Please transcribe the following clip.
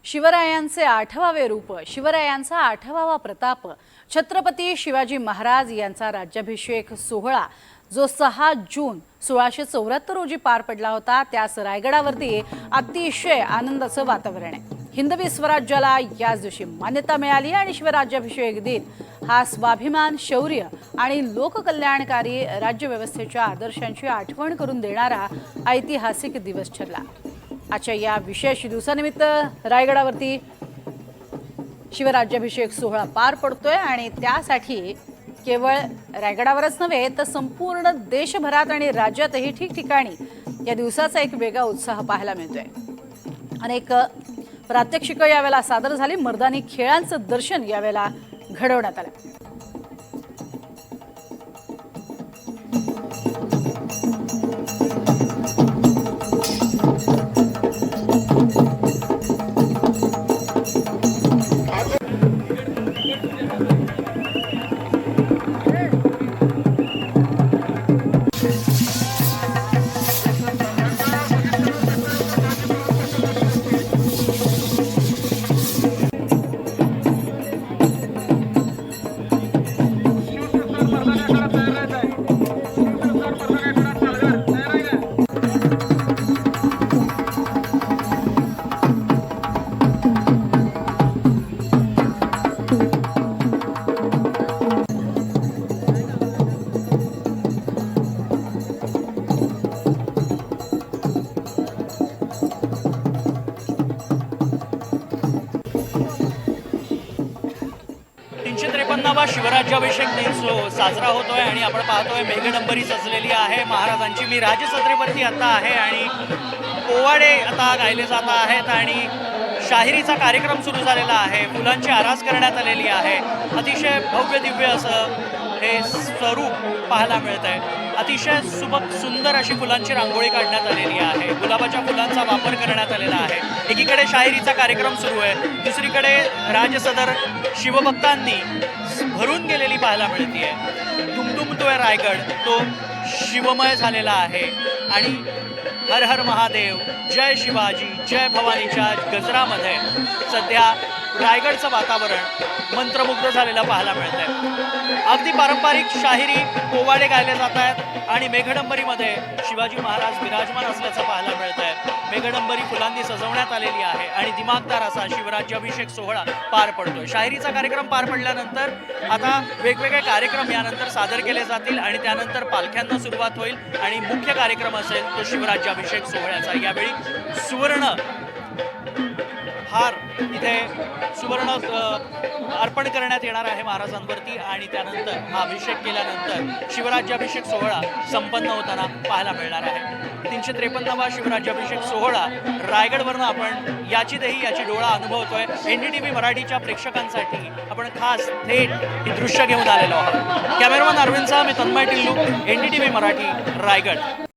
शिवरायांचे 8वे रूप, शिवरायांचा 8वा प्रताप, छत्रपती शिवाजी महाराज यांचा राज्याभिषेक सोहळा जो 6 जून 1674 रोजी पार पडला होता, त्यास रायगडावरती अतिशय आनंदाचं वातावरण आहे। हिंदवी स्वराज्याला याच दिवशी मान्यता मिळाली आणि शिवराज्याभिषेक दिन हा स्वाभिमान, शौर्य आणि लोककल्याणकारी राज्यव्यवस्थेच्या आदर्शांची आठवण करून देणारा ऐतिहासिक दिवस ठरला। आजच्या या विशेष दिवसानिमित्त रायगडावरती शिवराज्याभिषेक सोहळा पार पडतोय आणि त्यासाठी केवळ रायगडावरच नव्हे तर संपूर्ण देशभरात आणि राज्यातही ठिकठिकाणी या दिवसाचा एक वेगळा उत्साह पाहायला मिळतोय। अनेक प्रात्यक्षिकं यावेळेला सादर झाली, मर्दानी खेळांचं दर्शन यावेळेला घडवण्यात आलं। शिवराज्याभिषेक दिन साजरा होतोय आणि आपण पाहतोय मेघडंबरी सजलेली आहे महाराजांची। मी राजसत्रेवरती आता आहे आणि पोवाडे आता गायले जात आहेत आणि शाहिरीचा कार्यक्रम सुरू झालेला आहे। फुलांची आरास करण्यात आलेली आहे। अतिशय भव्य दिव्य असं हे स्वरूप पाहायला मिळत आहे। अतिशय सुंदर अशी फुलांची रांगोळी काढण्यात आलेली आहे। गुलाबाच्या फुलांचा वापर करण्यात आलेला आहे। एकीकडे शाहिरीचा कार्यक्रम सुरू आहे, दुसरीकडे राजसदर शिवभक्तांनी भरून गेलेली पाहायला मिळते। दुमदुमतोय रायगड, तो शिवमय झालेला आहे आणि हर हर महादेव, जय शिवाजी, जय भवानीच्या गजरामध्ये सध्या रायगडचं वातावरण मंत्रमुग्ध झालेलं पाहायला मिळतंय। अगदी पारंपरिक शाहिरी पोवाडे गायले जात आहेत आणि मेघडंबरीमध्ये शिवाजी महाराज विराजमान असल्याचं पाहायला मिळतंय। मेघडंबरी फुलांनी सजवण्यात आलेली आहे आणि दिमागदार असा शिवराज्याभिषेक सोहळा पार पडतोय। शाहिरीचा कार्यक्रम पार पडल्यानंतर आता वेगवेगळे कार्यक्रम यानंतर सादर केले जातील आणि त्यानंतर पालख्यांना सुरुवात होईल आणि मुख्य कार्यक्रम असेल तो शिवराज्याभिषेक सोहळ्याचा। यावेळी सुवर्ण हार इथे सुवर्ण अर्पण करण्यात येणार आहे महाराजांवरती आणि त्यानंतर हा अभिषेक केल्यानंतर शिवराज्याभिषेक सोहळा संपन्न होताना पाहायला मिळणार आहे। 353वा शिवराज्याभिषेक सोहळा रायगडवरनं आपण याची डोळा अनुभवतोय। NDTV मराठीच्या प्रेक्षकांसाठी आपण खास थेट ही दृश्य घेऊन आलेलो आहोत। कॅमेरामन अरविंदचा मी तन्मय टिल्लू, NDTV मराठी, रायगड।